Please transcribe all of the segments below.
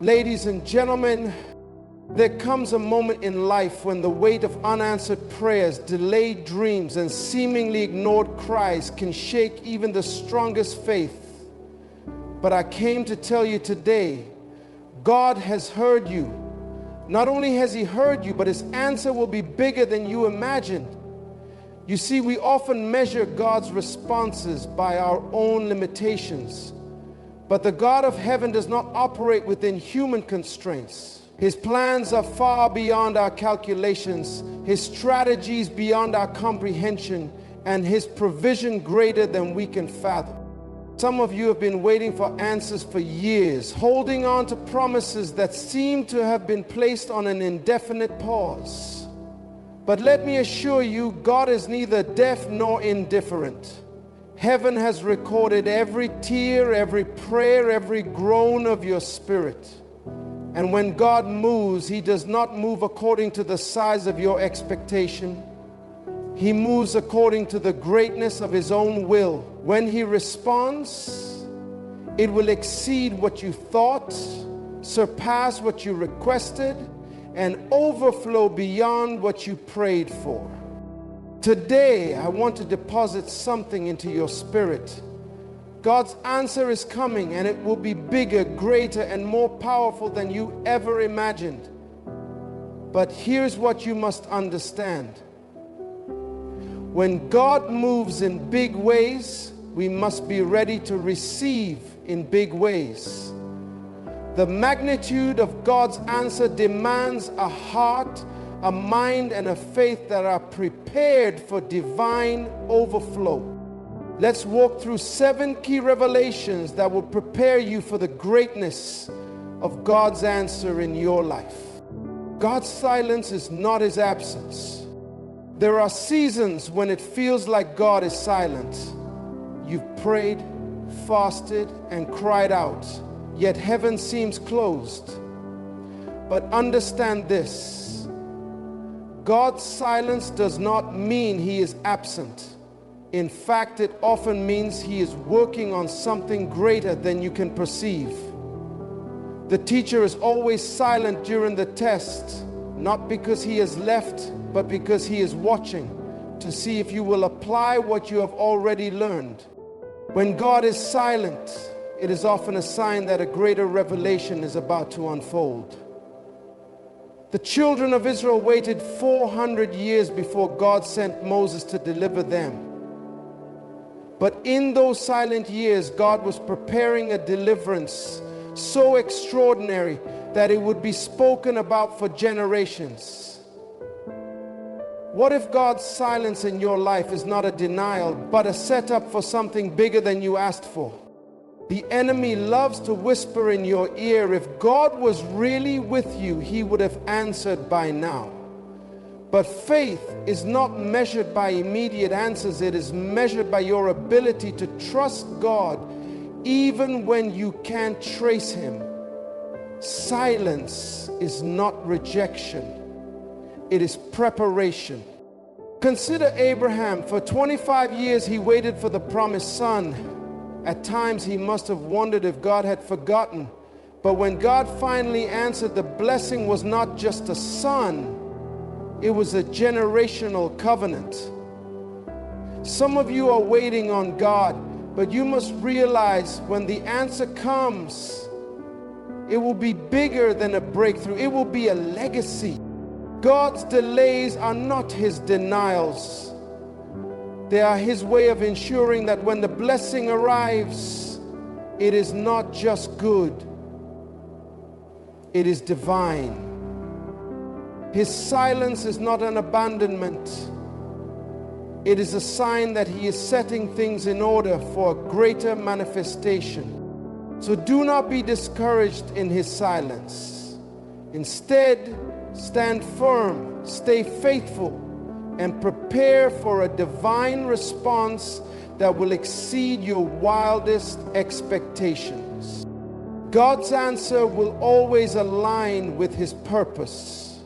Ladies and gentlemen, there comes a moment in life when the weight of unanswered prayers, delayed dreams, and seemingly ignored cries can shake even the strongest faith. But I came to tell you today, God has heard you. Not only has He heard you, but His answer will be bigger than you imagined. You see, we often measure God's responses by our own limitations. But the God of heaven does not operate within human constraints. His plans are far beyond our calculations, His strategies beyond our comprehension, and His provision greater than we can fathom. Some of you have been waiting for answers for years, holding on to promises that seem to have been placed on an indefinite pause. But let me assure you, God is neither deaf nor indifferent. Heaven has recorded every tear, every prayer, every groan of your spirit. And when God moves, He does not move according to the size of your expectation. He moves according to the greatness of His own will. When He responds, it will exceed what you thought, surpass what you requested, and overflow beyond what you prayed for. Today, I want to deposit something into your spirit. God's answer is coming, and it will be bigger, greater, and more powerful than you ever imagined. But here's what you must understand. When God moves in big ways, we must be ready to receive in big ways. The magnitude of God's answer demands a heart, a mind, and a faith that are prepared for divine overflow. Let's walk through 7 key revelations that will prepare you for the greatness of God's answer in your life. God's silence is not His absence. There are seasons when it feels like God is silent. You've prayed, fasted, and cried out, yet heaven seems closed. But understand this. God's silence does not mean He is absent. In fact, it often means He is working on something greater than you can perceive. The teacher is always silent during the test, not because he has left, but because he is watching to see if you will apply what you have already learned. When God is silent, it is often a sign that a greater revelation is about to unfold. The children of Israel waited 400 years before God sent Moses to deliver them. But in those silent years, God was preparing a deliverance so extraordinary that it would be spoken about for generations. What if God's silence in your life is not a denial, but a setup for something bigger than you asked for? The enemy loves to whisper in your ear, if God was really with you, He would have answered by now. But faith is not measured by immediate answers. It is measured by your ability to trust God even when you can't trace Him. Silence is not rejection. It is preparation. Consider Abraham. For 25 years he waited for the promised son. At times he must have wondered if God had forgotten. But when God finally answered, the blessing was not just a son, it was a generational covenant. Some of you are waiting on God, but you must realize when the answer comes, it will be bigger than a breakthrough. It will be a legacy. God's delays are not His denials. They are His way of ensuring that when the blessing arrives, it is not just good, it is divine. His silence is not an abandonment. It is a sign that He is setting things in order for a greater manifestation. So do not be discouraged in His silence. Instead, stand firm, stay faithful, and prepare for a divine response that will exceed your wildest expectations. God's answer will always align with His purpose.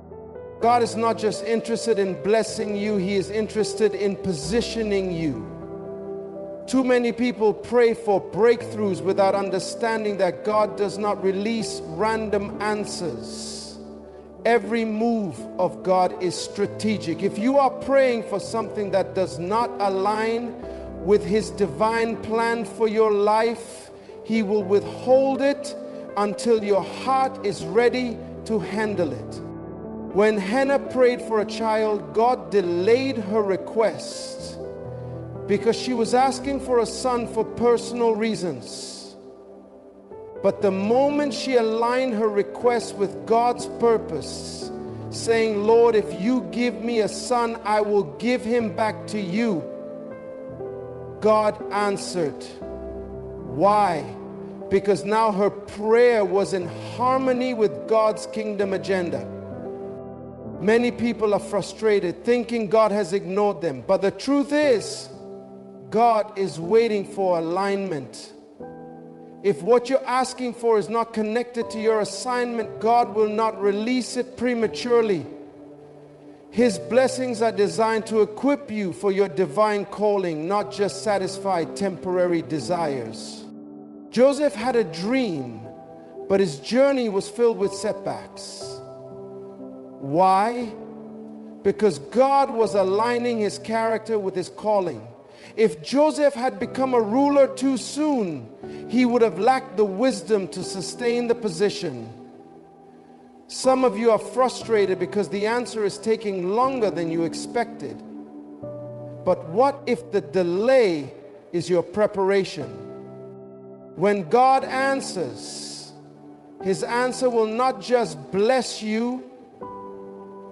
God is not just interested in blessing you, He is interested in positioning you. Too many people pray for breakthroughs without understanding that God does not release random answers. Every move of God is strategic. If you are praying for something that does not align with His divine plan for your life, He will withhold it until your heart is ready to handle it. When Hannah prayed for a child, God delayed her request because she was asking for a son for personal reasons. But the moment she aligned her request with God's purpose, saying, Lord, if you give me a son, I will give him back to you, God answered. Why? Because now her prayer was in harmony with God's kingdom agenda. Many people are frustrated, thinking God has ignored them. But the truth is, God is waiting for alignment. If what you're asking for is not connected to your assignment, God will not release it prematurely. His blessings are designed to equip you for your divine calling, not just satisfy temporary desires. Joseph had a dream, but his journey was filled with setbacks. Why? Because God was aligning his character with his calling. If Joseph had become a ruler too soon, he would have lacked the wisdom to sustain the position. Some of you are frustrated because the answer is taking longer than you expected. But what if the delay is your preparation? When God answers, His answer will not just bless you,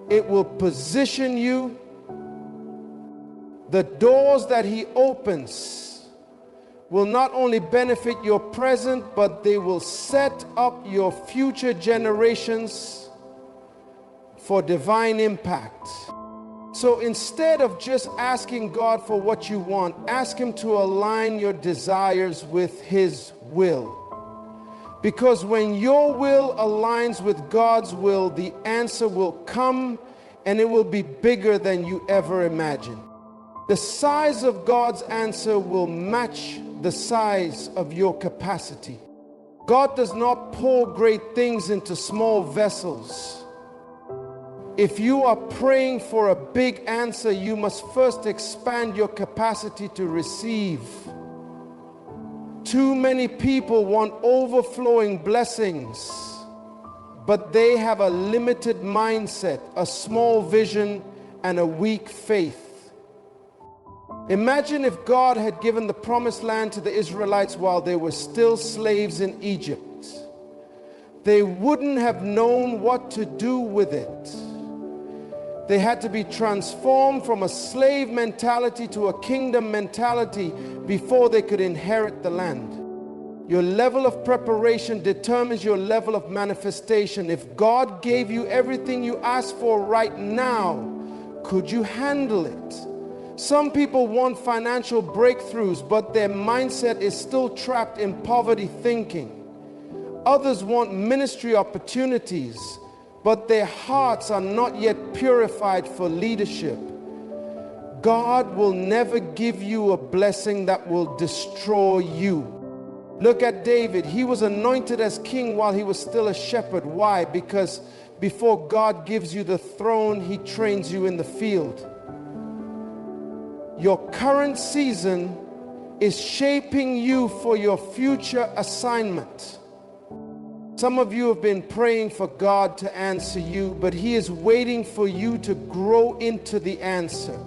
it will position you. The doors that He opens will not only benefit your present, but they will set up your future generations for divine impact. So instead of just asking God for what you want, ask Him to align your desires with His will. Because when your will aligns with God's will, the answer will come, and it will be bigger than you ever imagined. The size of God's answer will match the size of your capacity. God does not pour great things into small vessels. If you are praying for a big answer, you must first expand your capacity to receive. Too many people want overflowing blessings, but they have a limited mindset, a small vision, and a weak faith. Imagine if God had given the promised land to the Israelites while they were still slaves in Egypt. They wouldn't have known what to do with it. They had to be transformed from a slave mentality to a kingdom mentality before they could inherit the land. Your level of preparation determines your level of manifestation. If God gave you everything you asked for right now, could you handle it? Some people want financial breakthroughs, but their mindset is still trapped in poverty thinking. Others want ministry opportunities, but their hearts are not yet purified for leadership. God will never give you a blessing that will destroy you. Look at David. He was anointed as king while he was still a shepherd. Why? Because before God gives you the throne, He trains you in the field. Your current season is shaping you for your future assignment. Some of you have been praying for God to answer you, but He is waiting for you to grow into the answer.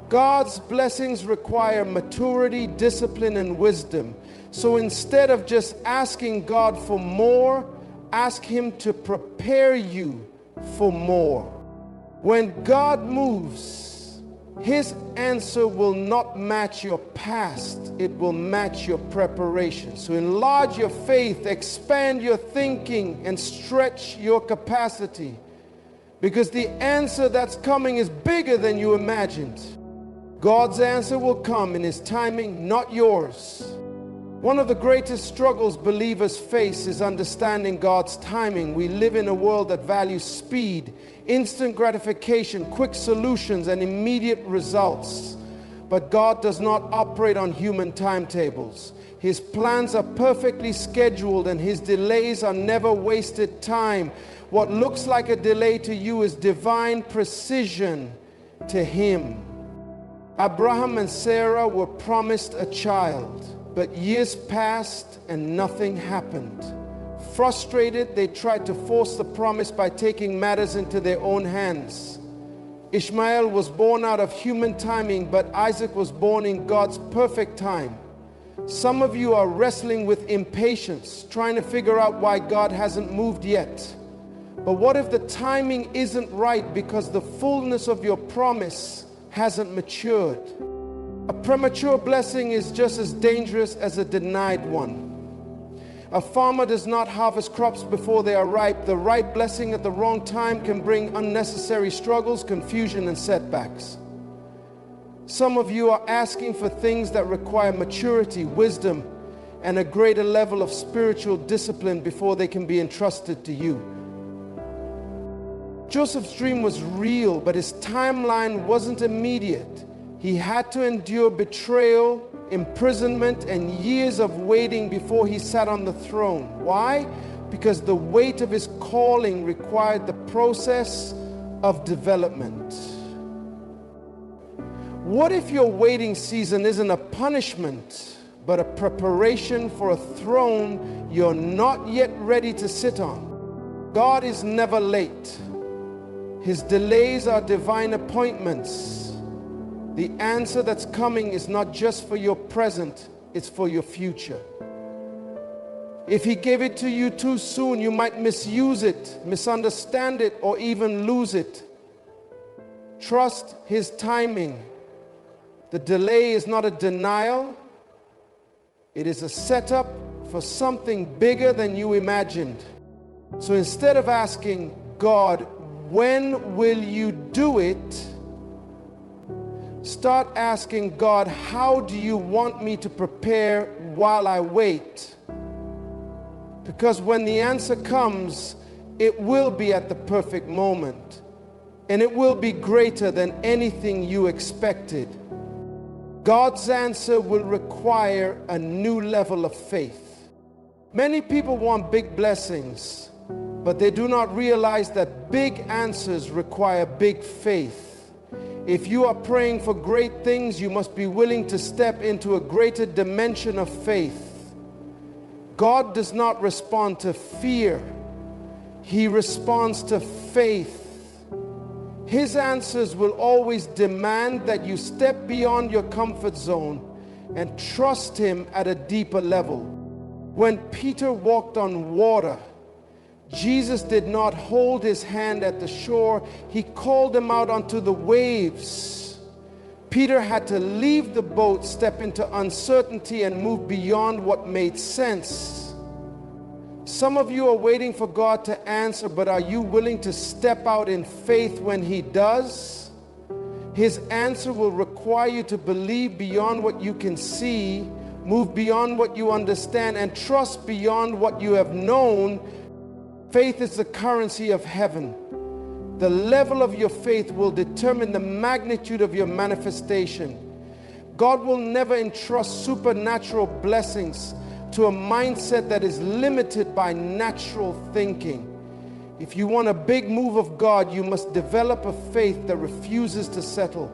God's blessings require maturity, discipline, and wisdom. So instead of just asking God for more, ask Him to prepare you for more. When God moves, His answer will not match your past, it will match your preparation. So enlarge your faith, expand your thinking, and stretch your capacity, because the answer that's coming is bigger than you imagined. God's answer will come in His timing, not yours. One of the greatest struggles believers face is understanding God's timing. We live in a world that values speed, instant gratification, quick solutions, and immediate results. But God does not operate on human timetables. His plans are perfectly scheduled and his delays are never wasted time. What looks like a delay to you is divine precision to him. Abraham and Sarah were promised a child, but years passed and nothing happened. Frustrated, they tried to force the promise by taking matters into their own hands. Ishmael was born out of human timing, but Isaac was born in God's perfect time. Some of you are wrestling with impatience, trying to figure out why God hasn't moved yet. But what if the timing isn't right because the fullness of your promise hasn't matured? A premature blessing is just as dangerous as a denied one. A farmer does not harvest crops before they are ripe. The right blessing at the wrong time can bring unnecessary struggles, confusion, and setbacks. Some of you are asking for things that require maturity, wisdom, and a greater level of spiritual discipline before they can be entrusted to you. Joseph's dream was real, but his timeline wasn't immediate. He had to endure betrayal, imprisonment, and years of waiting before he sat on the throne. Why? Because the weight of his calling required the process of development. What if your waiting season isn't a punishment, but a preparation for a throne you're not yet ready to sit on? God is never late. His delays are divine appointments. The answer that's coming is not just for your present, it's for your future. If he gave it to you too soon, you might misuse it, misunderstand it, or even lose it. Trust his timing. The delay is not a denial. It is a setup for something bigger than you imagined. So instead of asking God, when will you do it? Start asking God, how do you want me to prepare while I wait? Because when the answer comes, it will be at the perfect moment, and it will be greater than anything you expected. God's answer will require a new level of faith. Many people want big blessings, but they do not realize that big answers require big faith. If you are praying for great things, you must be willing to step into a greater dimension of faith. God does not respond to fear. He responds to faith. His answers will always demand that you step beyond your comfort zone and trust him at a deeper level. When Peter walked on water, Jesus did not hold his hand at the shore. He called him out onto the waves. Peter had to leave the boat, step into uncertainty, and move beyond what made sense. Some of you are waiting for God to answer, but are you willing to step out in faith when he does? His answer will require you to believe beyond what you can see, move beyond what you understand, and trust beyond what you have known. Faith is the currency of heaven. The level of your faith will determine the magnitude of your manifestation. God will never entrust supernatural blessings to a mindset that is limited by natural thinking. If you want a big move of God, you must develop a faith that refuses to settle,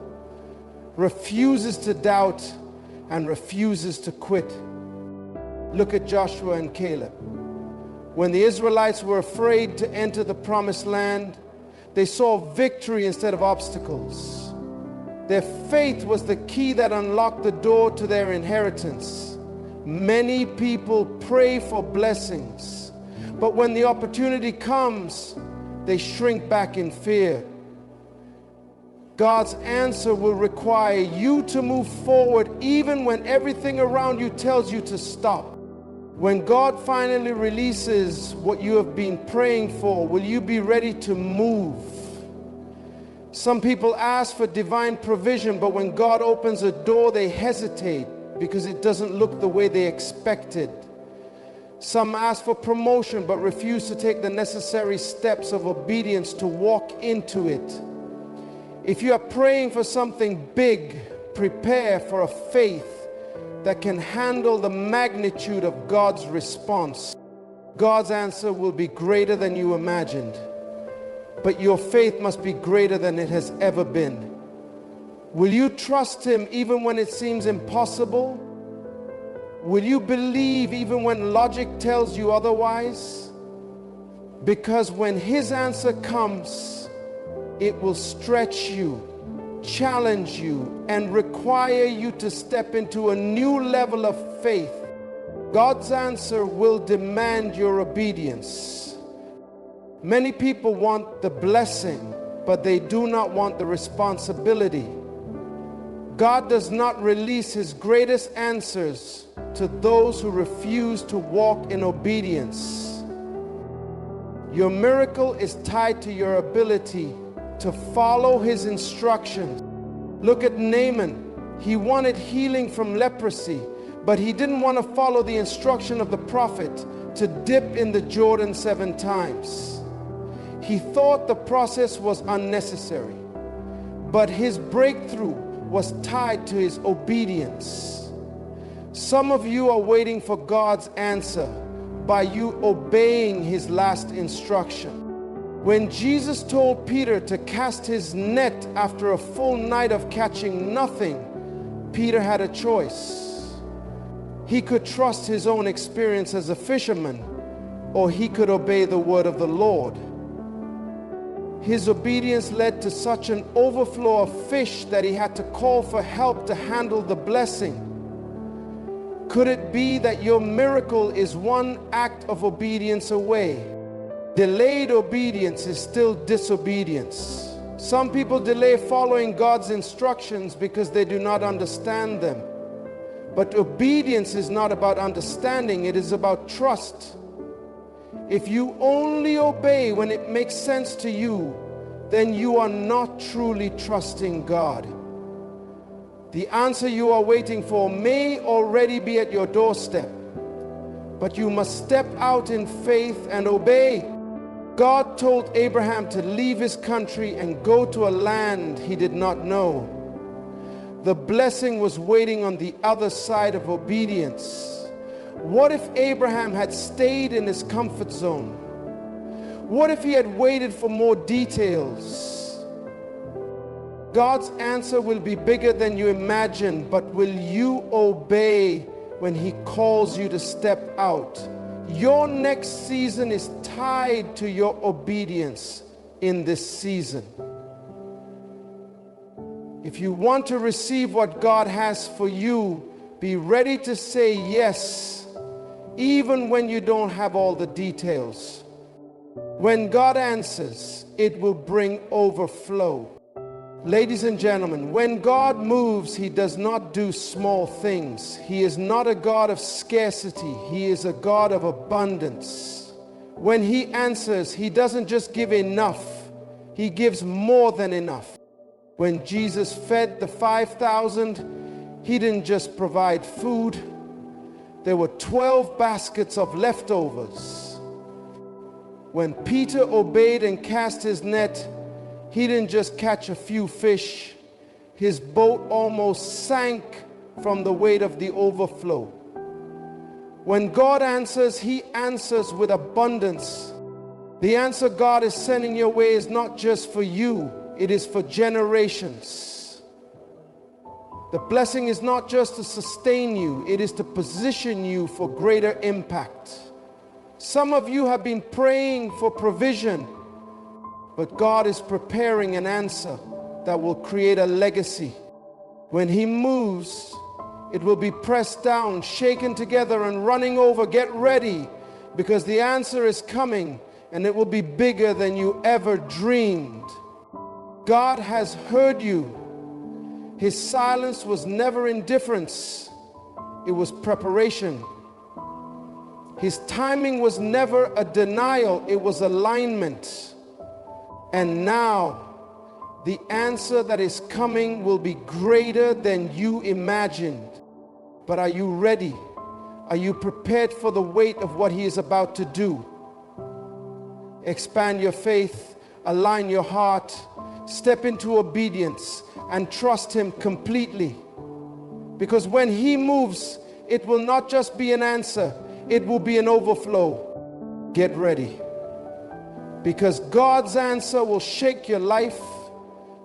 refuses to doubt, and refuses to quit. Look at Joshua and Caleb. When the Israelites were afraid to enter the promised land, they saw victory instead of obstacles. Their faith was the key that unlocked the door to their inheritance. Many people pray for blessings, but when the opportunity comes, they shrink back in fear. God's answer will require you to move forward even when everything around you tells you to stop. When God finally releases what you have been praying for, will you be ready to move? Some people ask for divine provision, but when God opens a door, they hesitate because it doesn't look the way they expected. Some ask for promotion, but refuse to take the necessary steps of obedience to walk into it. If you are praying for something big, prepare for a faith that can handle the magnitude of God's response, God's answer will be greater than you imagined. But your faith must be greater than it has ever been. Will you trust Him even when it seems impossible? Will you believe even when logic tells you otherwise? Because when His answer comes, it will stretch you, challenge you, and require you to step into a new level of faith. God's answer will demand your obedience. Many people want the blessing, but they do not want the responsibility. God does not release His greatest answers to those who refuse to walk in obedience. Your miracle is tied to your ability to follow His instructions. Look at Naaman. He wanted healing from leprosy, but he didn't want to follow the instruction of the prophet to dip in the Jordan 7 times. He thought the process was unnecessary, but his breakthrough was tied to his obedience. Some of you are waiting for God's answer by you obeying His last instruction. When Jesus told Peter to cast his net after a full night of catching nothing, Peter had a choice. He could trust his own experience as a fisherman, or he could obey the word of the Lord. His obedience led to such an overflow of fish that he had to call for help to handle the blessing. Could it be that your miracle is one act of obedience away? Delayed obedience is still disobedience. Some people delay following God's instructions because they do not understand them. But obedience is not about understanding, it is about trust. If you only obey when it makes sense to you, then you are not truly trusting God. The answer you are waiting for may already be at your doorstep, but you must step out in faith and obey. God told Abraham to leave his country and go to a land he did not know. The blessing was waiting on the other side of obedience. What if Abraham had stayed in his comfort zone? What if he had waited for more details? God's answer will be bigger than you imagine, but will you obey when He calls you to step out? Your next season is tied to your obedience in this season. If you want to receive what God has for you, be ready to say yes, even when you don't have all the details. When God answers, it will bring overflow. Ladies and gentlemen, when God moves, He does not do small things. He is not a God of scarcity. He is a God of abundance. When He answers, He doesn't just give enough. He gives more than enough. When Jesus fed the 5,000, He didn't just provide food. There were 12 baskets of leftovers. When Peter obeyed and cast his net, he didn't just catch a few fish. His boat almost sank from the weight of the overflow. When God answers, He answers with abundance. The answer God is sending your way is not just for you, it is for generations. The blessing is not just to sustain you, it is to position you for greater impact. Some of you have been praying for provision, but God is preparing an answer that will create a legacy. When He moves, it will be pressed down, shaken together, and running over. Get ready, because the answer is coming, and it will be bigger than you ever dreamed. God has heard you. His silence was never indifference. It was preparation. His timing was never a denial. It was alignment. And now, the answer that is coming will be greater than you imagined. But are you ready? Are you prepared for the weight of what He is about to do? Expand your faith, align your heart, step into obedience, and trust Him completely. Because when he moves, it will not just be an answer, it will be an overflow. Get ready. Because God's answer will shake your life,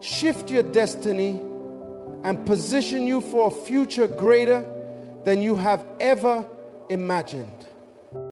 shift your destiny, and position you for a future greater than you have ever imagined.